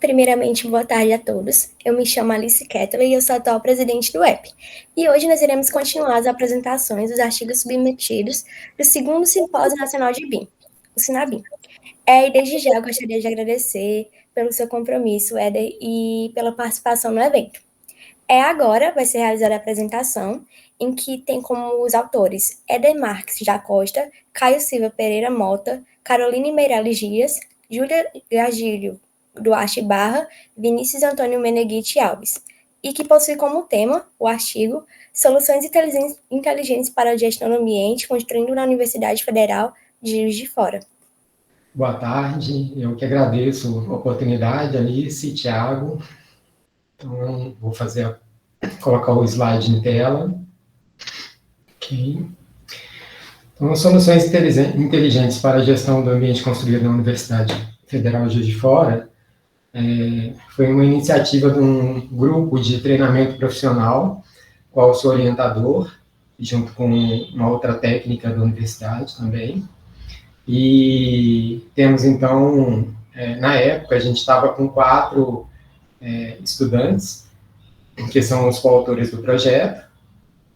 Primeiramente, boa tarde a todos. Eu me chamo Alice Kettler e eu sou a atual presidente do EP. E hoje nós iremos continuar as apresentações dos artigos submetidos do segundo Simpósio Nacional de BIM, o SINABIM. E desde já eu gostaria de agradecer pelo seu compromisso, Éder, e pela participação no evento. Agora vai ser realizada a apresentação, em que tem como os autores Éder Marques da Costa, Caio Silva Pereira Mota, Caroline Meirelles Dias, Júlia Gargílio Duarte Barra, Vinícius Antônio Meneghetti Alves, e que possui como tema o artigo Soluções Inteligentes para a Gestão do Ambiente, construindo na Universidade Federal de Juiz de Fora. Boa tarde, eu que agradeço a oportunidade, Alice e Thiago. Então, vou colocar o slide em tela. Ok. Então, soluções inteligentes para a gestão do ambiente construído na Universidade Federal de Juiz de Fora foi uma iniciativa de um grupo de treinamento profissional, qual eu sou orientador, junto com uma outra técnica da universidade também. E temos, então, na época, a gente estava com 4 estudantes, que são os coautores do projeto,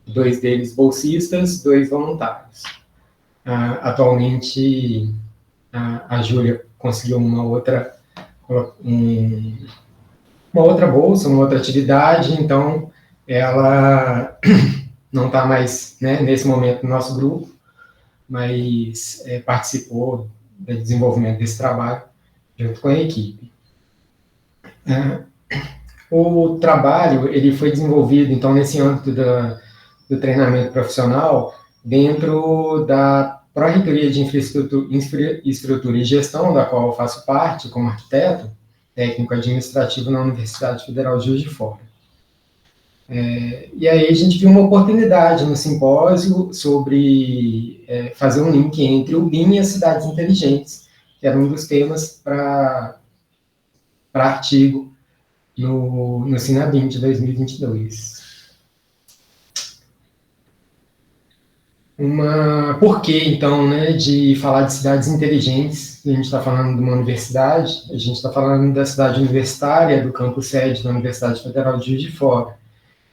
2 deles bolsistas, 2 voluntários. Atualmente, a Júlia conseguiu uma outra bolsa, uma outra atividade, então ela não está mais, nesse momento, no nosso grupo, mas participou do desenvolvimento desse trabalho junto com a equipe. O trabalho ele foi desenvolvido, então, nesse âmbito do treinamento profissional, dentro da Pró-Reitoria de Infraestrutura e Gestão, da qual eu faço parte como arquiteto técnico administrativo na Universidade Federal de Juiz de Fora. E aí a gente viu uma oportunidade no simpósio sobre fazer um link entre o BIM e as cidades inteligentes, que era um dos temas para artigo no SINABIM de 2022. Por que, então, de falar de cidades inteligentes? A gente está falando de uma universidade, a gente está falando da cidade universitária, do campus sede da Universidade Federal de Juiz de Fora.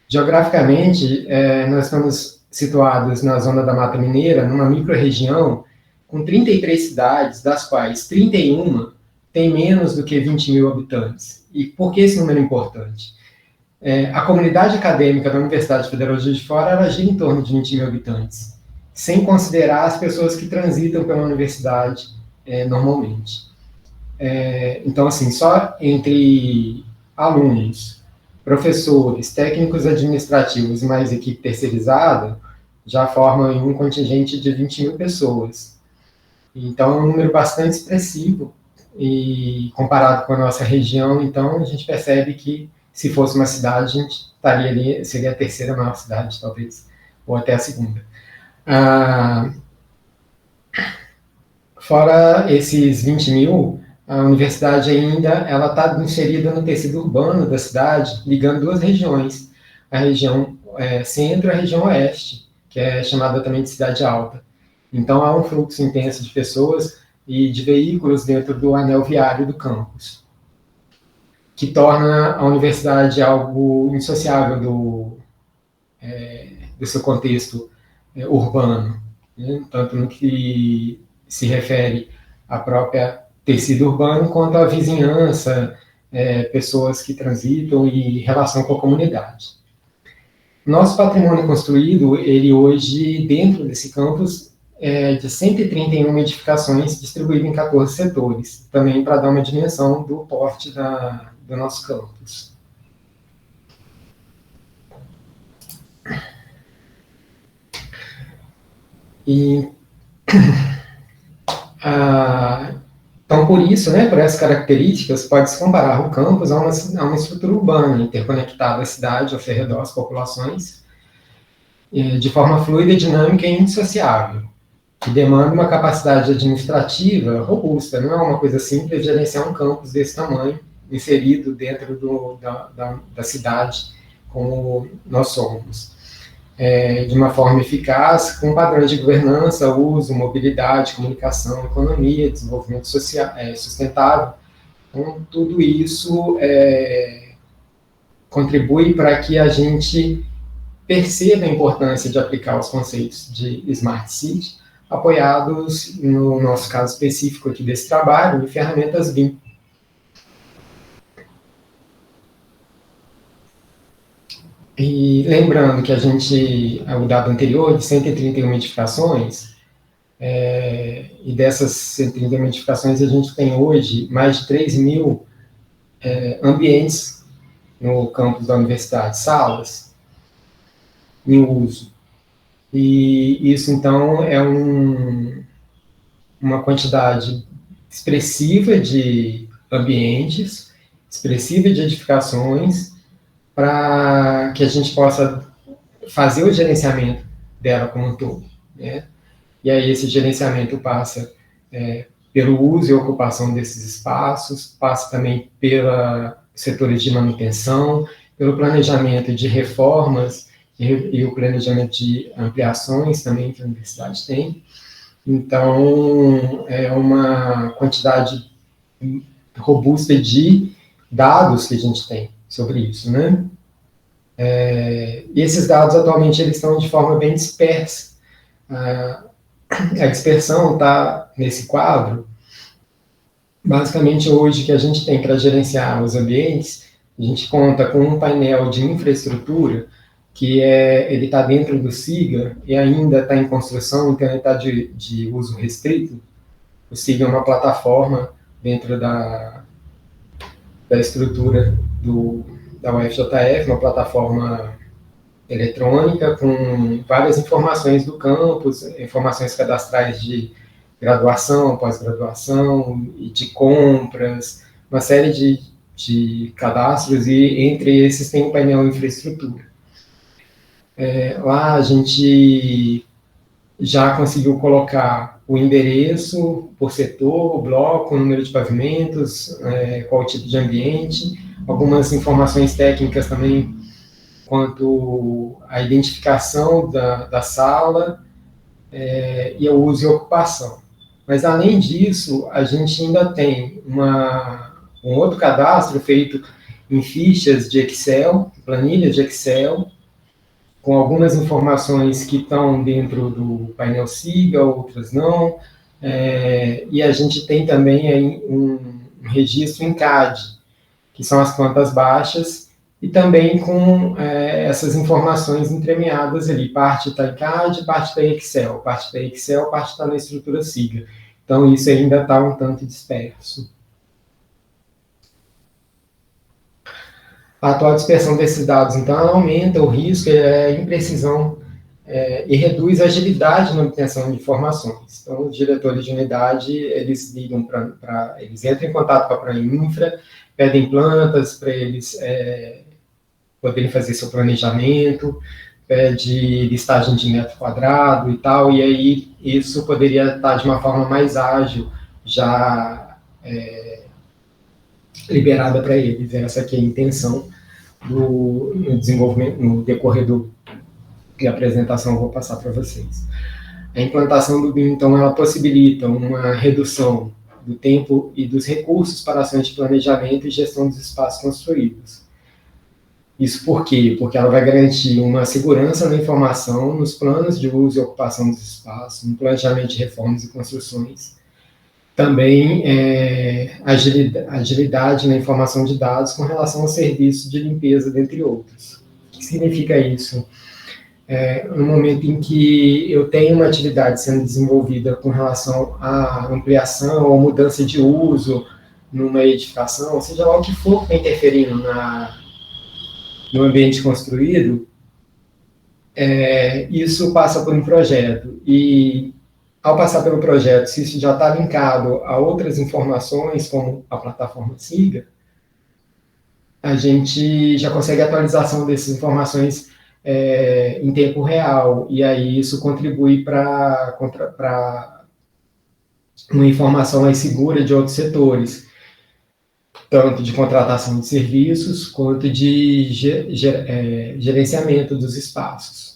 Geograficamente, nós estamos situados na zona da Mata Mineira, numa microrregião, com 33 cidades, das quais 31 têm menos do que 20 mil habitantes. E por que esse número é importante? A comunidade acadêmica da Universidade Federal de Juiz de Fora ela gira em torno de 20 mil habitantes, sem considerar as pessoas que transitam pela universidade normalmente. Então, assim, só entre alunos, professores, técnicos administrativos e mais equipe terceirizada, já formam um contingente de 20 mil pessoas. Então, é um número bastante expressivo, e comparado com a nossa região, então, a gente percebe que, se fosse uma cidade, a gente estaria ali, seria a terceira maior cidade, talvez, ou até a segunda. Fora esses 20 mil, a universidade ainda está inserida no tecido urbano da cidade, ligando 2 regiões, a região centro e a região oeste, que é chamada também de cidade alta. Então, há um fluxo intenso de pessoas e de veículos dentro do anel viário do campus, que torna a universidade algo indissociável do seu contexto urbano, tanto no que se refere à própria tecido urbano, quanto à vizinhança, pessoas que transitam e relação com a comunidade. Nosso patrimônio construído, ele hoje, dentro desse campus, é de 131 edificações distribuídas em 14 setores, também para dar uma dimensão do porte do nosso campus. Então, por isso, por essas características, pode-se comparar o campus a uma estrutura urbana, interconectada à cidade, ao seu redor, às populações, de forma fluida, dinâmica e indissociável, que demanda uma capacidade administrativa robusta. Não é uma coisa simples gerenciar um campus desse tamanho, inserido dentro da cidade, como nós somos. De uma forma eficaz, com padrões de governança, uso, mobilidade, comunicação, economia, desenvolvimento social, sustentável, Então, tudo isso contribui para que a gente perceba a importância de aplicar os conceitos de Smart City, apoiados, no nosso caso específico aqui desse trabalho, em ferramentas BIM. E lembrando que o dado anterior, de 131 edificações, e dessas 131 edificações, a gente tem hoje mais de 3 mil ambientes no campus da universidade, salas, em uso. E isso, então, é uma quantidade expressiva de ambientes, expressiva de edificações, para que a gente possa fazer o gerenciamento dela como um todo, né? E aí esse gerenciamento passa pelo uso e ocupação desses espaços, passa também pelos setores de manutenção, pelo planejamento de reformas e o planejamento de ampliações também que a universidade tem. Então, é uma quantidade robusta de dados que a gente tem sobre isso, né? E esses dados, atualmente, eles estão de forma bem dispersa. A dispersão está nesse quadro. Basicamente, hoje, que a gente tem para gerenciar os ambientes, a gente conta com um painel de infraestrutura, que ele está dentro do SIGA e ainda está em construção, então ele está de uso restrito. O SIGA é uma plataforma dentro da estrutura da UFJF, uma plataforma eletrônica com várias informações do campus, informações cadastrais de graduação, pós-graduação e de compras, uma série de cadastros, e entre esses tem um painel infraestrutura. Lá a gente já conseguiu colocar o endereço por setor, o bloco, o número de pavimentos, qual o tipo de ambiente, algumas informações técnicas também quanto à identificação da sala e o uso e ocupação. Mas, além disso, a gente ainda tem um outro cadastro feito em fichas de Excel, planilhas de Excel, com algumas informações que estão dentro do painel SIGA, outras não, e a gente tem também aí um registro em CAD, que são as plantas baixas, e também com essas informações entremeadas ali, parte está em CAD, parte está em Excel, parte está em Excel, parte está na estrutura SIGA. Então, isso ainda está um tanto disperso. A atual dispersão desses dados, então, ela aumenta o risco e a imprecisão e reduz a agilidade na obtenção de informações. Então, os diretores de unidade, eles ligam eles entram em contato com a Proinfra, pedem plantas para eles poderem fazer seu planejamento, pede listagem de metro quadrado e tal, e aí isso poderia estar de uma forma mais ágil, já liberada para eles. Essa aqui é a intenção no desenvolvimento, no decorrer da apresentação, eu vou passar para vocês. A implantação do BIM, então, ela possibilita uma redução do tempo e dos recursos para ações de planejamento e gestão dos espaços construídos. Isso por quê? Porque ela vai garantir uma segurança na informação, nos planos de uso e ocupação dos espaços, no planejamento de reformas e construções. Também agilidade na informação de dados com relação ao serviço de limpeza, dentre outros. O que significa isso? No momento em que eu tenho uma atividade sendo desenvolvida com relação à ampliação ou mudança de uso numa edificação, seja lá o que for que está interferindo no ambiente construído, isso passa por um projeto. E, ao passar pelo projeto, se isso já está linkado a outras informações, como a plataforma SIGA, a gente já consegue a atualização dessas informações em tempo real, e aí isso contribui para uma informação mais segura de outros setores, tanto de contratação de serviços, quanto de gerenciamento dos espaços.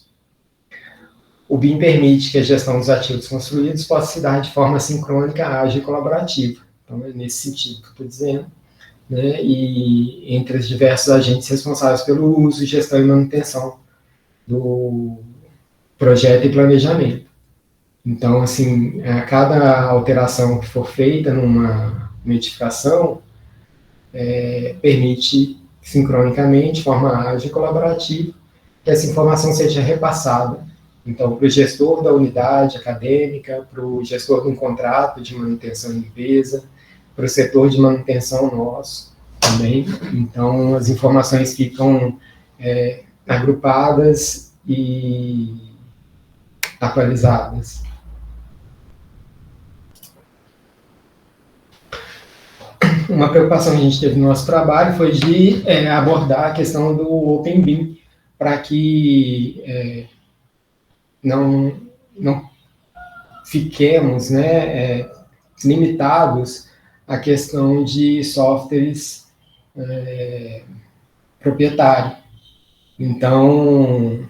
O BIM permite que a gestão dos ativos construídos possa se dar de forma sincrônica, ágil e colaborativa. Então, é nesse sentido que eu estou dizendo. né, e entre os diversos agentes responsáveis pelo uso, gestão e manutenção do projeto e planejamento. Então, assim, a cada alteração que for feita numa edificação, permite sincronicamente, de forma ágil e colaborativa, que essa informação seja repassada, então, para o gestor da unidade acadêmica, para o gestor de um contrato de manutenção e limpeza, para o setor de manutenção nosso também. Então, as informações ficam agrupadas e atualizadas. Uma preocupação que a gente teve no nosso trabalho foi de abordar a questão do Open BIM, para que não fiquemos, né, limitados à questão de softwares proprietários. Então,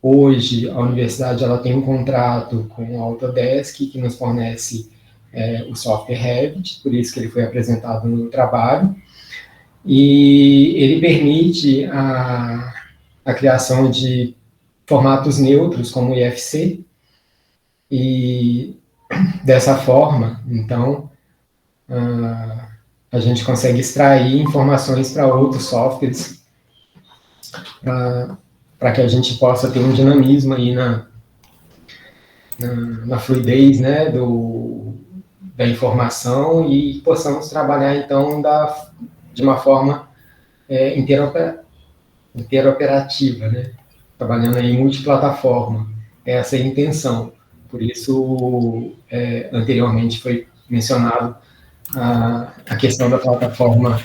hoje, a universidade ela tem um contrato com a Autodesk, que nos fornece o software Revit, por isso que ele foi apresentado no trabalho, e ele permite a criação de formatos neutros, como o IFC, e dessa forma, então, a gente consegue extrair informações para outros softwares, para que a gente possa ter um dinamismo aí na fluidez, né, da informação, e possamos trabalhar, então, de uma forma interoperativa, né, trabalhando em multiplataforma. Essa é a intenção. Por isso, anteriormente foi mencionado a questão da plataforma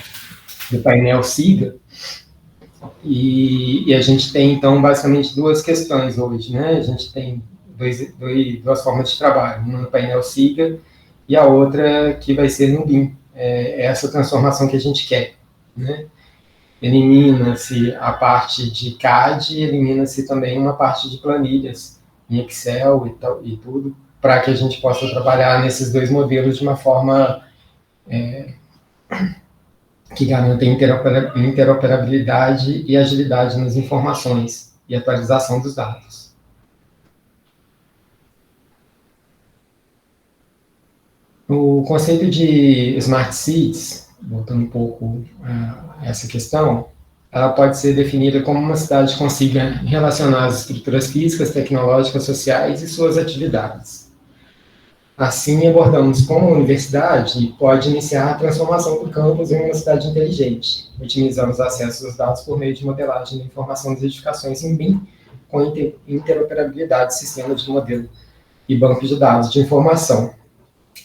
do painel SIGA, e a gente tem, então, basicamente duas questões hoje, né? A gente tem duas formas de trabalho, uma no painel SIGA e a outra que vai ser no BIM. É essa transformação que a gente quer, né? Elimina-se a parte de CAD, elimina-se também uma parte de planilhas em Excel e tudo, para que a gente possa trabalhar nesses dois modelos de uma forma que garanta interoperabilidade e agilidade nas informações e atualização dos dados. O conceito de Smart Cities, voltando um pouco a essa questão, ela pode ser definida como uma cidade que consiga relacionar as estruturas físicas, tecnológicas, sociais e suas atividades. Assim, abordamos como a universidade pode iniciar a transformação do campus em uma cidade inteligente. Otimizamos acesso aos dados por meio de modelagem de informação das edificações em BIM, com interoperabilidade de sistemas de modelo e banco de dados de informação,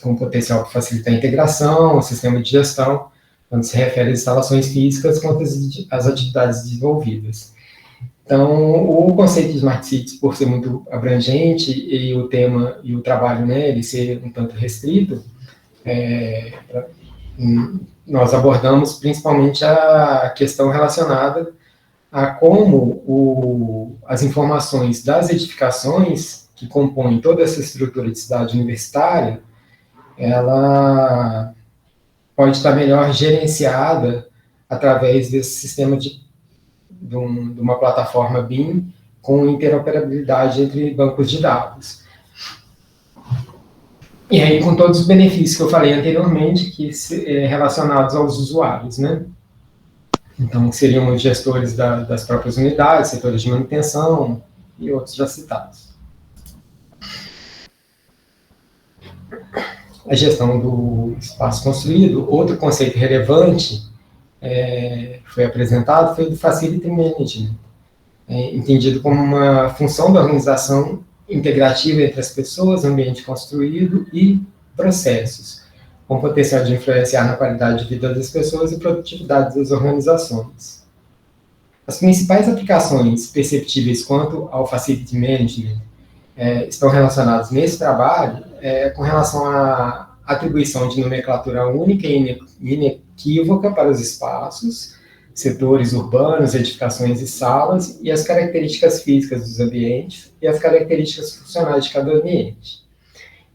com potencial para facilitar a integração, o sistema de gestão, quando se refere às instalações físicas, quanto às atividades desenvolvidas. Então, o conceito de Smart Cities, por ser muito abrangente, e o tema e o trabalho, né, ele ser um tanto restrito, nós abordamos principalmente a questão relacionada a como as informações das edificações que compõem toda essa estrutura de cidade universitária, ela pode estar melhor gerenciada através desse sistema de uma plataforma BIM com interoperabilidade entre bancos de dados. E aí, com todos os benefícios que eu falei anteriormente, que relacionados aos usuários, né? Então, seriam os gestores das próprias unidades, setores de manutenção e outros já citados. A gestão do espaço construído, outro conceito relevante foi apresentado, foi do Facility Management, entendido como uma função da organização integrativa entre as pessoas, ambiente construído e processos, com potencial de influenciar na qualidade de vida das pessoas e produtividade das organizações. As principais aplicações perceptíveis quanto ao Facility Management estão relacionadas nesse trabalho com relação à atribuição de nomenclatura única e inequívoca para os espaços, setores urbanos, edificações e salas, e as características físicas dos ambientes e as características funcionais de cada ambiente.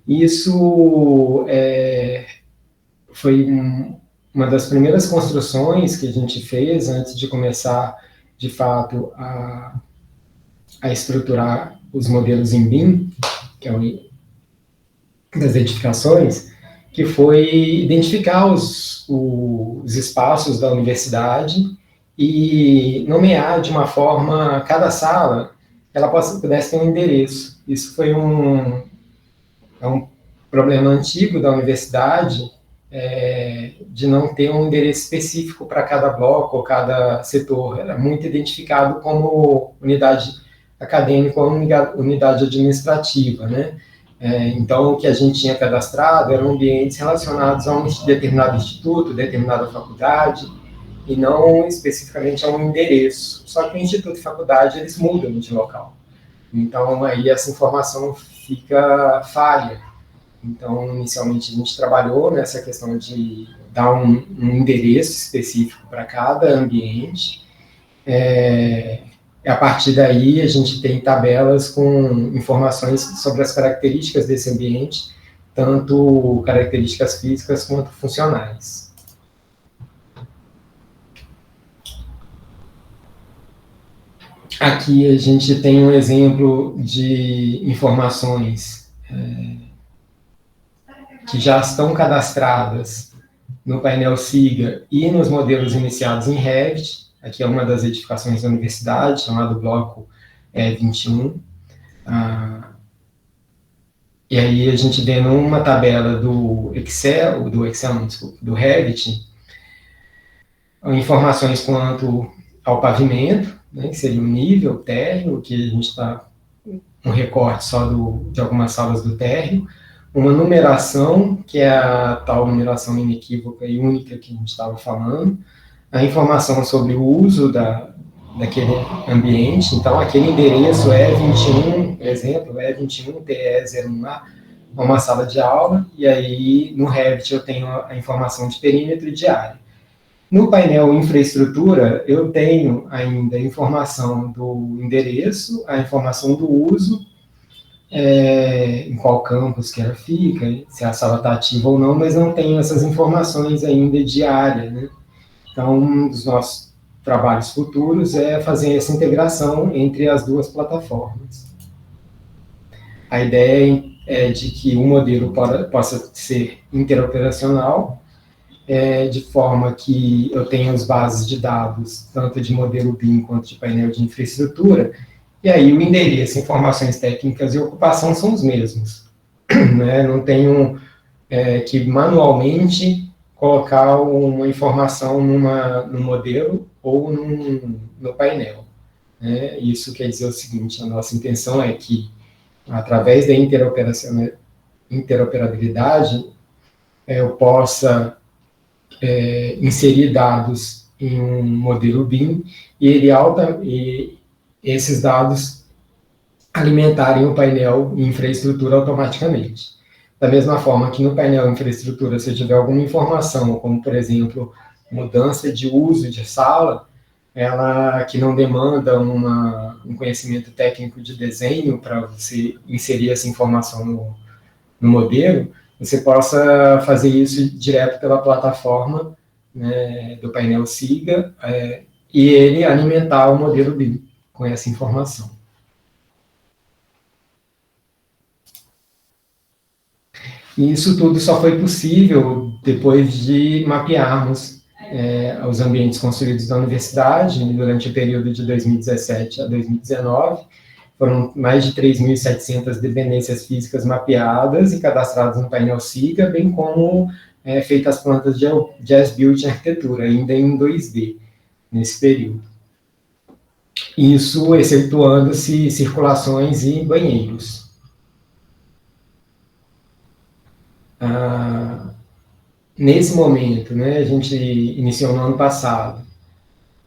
Isso foi uma das primeiras construções que a gente fez antes de começar, de fato, a estruturar os modelos em BIM, que é o das edificações, que foi identificar os espaços da universidade e nomear de uma forma cada sala ela pudesse ter um endereço. Isso foi um problema antigo da universidade, de não ter um endereço específico para cada bloco ou cada setor. Era muito identificado como unidade acadêmica ou unidade administrativa, né? Então, o que a gente tinha cadastrado eram ambientes relacionados a um determinado instituto, determinada faculdade, e não especificamente a um endereço. Só que o instituto e faculdade, eles mudam de local. Então, aí essa informação fica falha. Então, inicialmente, a gente trabalhou nessa questão de dar um endereço específico para cada ambiente. A partir daí, a gente tem tabelas com informações sobre as características desse ambiente, tanto características físicas quanto funcionais. Aqui a gente tem um exemplo de informações que já estão cadastradas no painel SIGA e nos modelos iniciados em Revit. Aqui é uma das edificações da universidade, chamado Bloco 21. E aí a gente vê numa tabela do do Revit, informações quanto ao pavimento, né, que seria o nível, o térreo, que a gente está um recorte só de algumas salas do térreo, uma numeração, que é a tal numeração inequívoca e única que a gente estava falando, a informação sobre o uso daquele ambiente. Então, aquele endereço E21, por exemplo, E21 TE01A, é uma sala de aula, e aí no Revit eu tenho a informação de perímetro e de área. No painel infraestrutura, eu tenho ainda a informação do endereço, a informação do uso, em qual campus que ela fica, se a sala está ativa ou não, mas não tenho essas informações ainda de área, né? Então, um dos nossos trabalhos futuros é fazer essa integração entre as duas plataformas. A ideia é de que o modelo possa ser interoperacional, de forma que eu tenha as bases de dados, tanto de modelo BIM quanto de painel de infraestrutura, e aí o endereço, informações técnicas e ocupação são os mesmos. Né? Não tenho que manualmente colocar uma informação no modelo ou no painel. Né? Isso quer dizer o seguinte: a nossa intenção é que, através da interoperabilidade, eu possa inserir dados em um modelo BIM e esses dados alimentarem o painel infraestrutura automaticamente. Da mesma forma que no painel infraestrutura, se eu tiver alguma informação, como, por exemplo, mudança de uso de sala, ela que não demanda um conhecimento técnico de desenho para você inserir essa informação no modelo, você possa fazer isso direto pela plataforma, né, do painel SIGA, e ele alimentar o modelo BIM com essa informação. E isso tudo só foi possível depois de mapearmos os ambientes construídos da universidade durante o período de 2017 a 2019. Foram mais de 3.700 dependências físicas mapeadas e cadastradas no painel SIGA, bem como feitas as plantas de as-built arquitetura, ainda em 2D, nesse período. Isso excetuando-se circulações e banheiros. Nesse momento, né, a gente iniciou no ano passado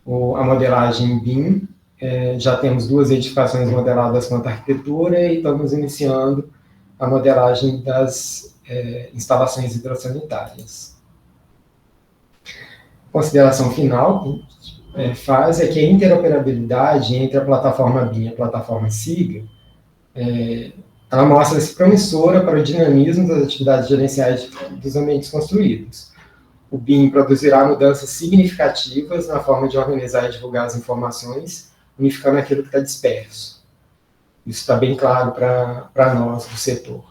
a modelagem BIM, já temos 2 edificações modeladas quanto arquitetura e estamos iniciando a modelagem das instalações hidrossanitárias. Consideração final que a gente faz é que a interoperabilidade entre a plataforma BIM e a plataforma SIGA, ela mostra-se promissora para o dinamismo das atividades gerenciais dos ambientes construídos. o BIM produzirá mudanças significativas na forma de organizar e divulgar as informações, unificando aquilo que está disperso. Isso está bem claro para nós do setor.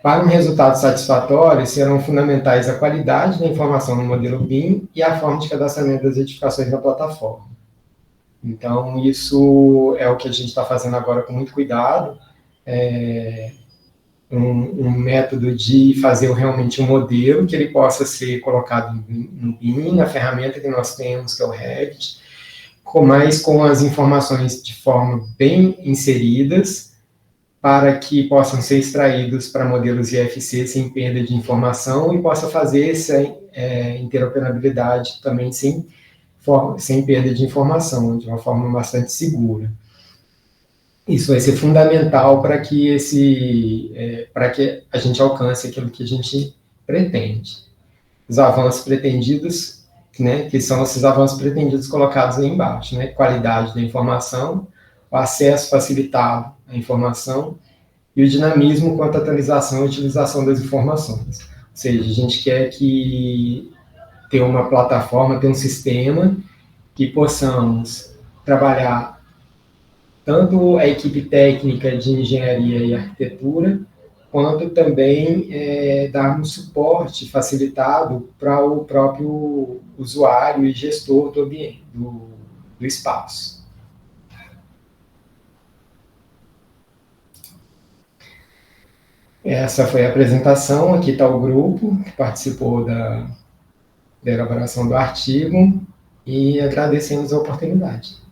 Para um resultado satisfatório, serão fundamentais a qualidade da informação no modelo BIM e a forma de cadastramento das edificações na plataforma. Então, isso é o que a gente está fazendo agora com muito cuidado, um método de fazer realmente um modelo que ele possa ser colocado no BIM, na ferramenta que nós temos, que é o Revit, mas com as informações de forma bem inseridas, para que possam ser extraídos para modelos IFC sem perda de informação e possa fazer essa interoperabilidade também sem perda de informação, de uma forma bastante segura. Isso vai ser fundamental para que a gente alcance aquilo que a gente pretende. Os avanços pretendidos, né, que são esses avanços pretendidos colocados aí embaixo, né, qualidade da informação, o acesso facilitado à informação e o dinamismo quanto à atualização e utilização das informações. Ou seja, a gente quer ter uma plataforma, ter um sistema que possamos trabalhar tanto a equipe técnica de engenharia e arquitetura, quanto também darmos suporte facilitado para o próprio usuário e gestor do ambiente, do espaço. Essa foi a apresentação, aqui está o grupo que participou da elaboração do artigo, e agradecemos a oportunidade.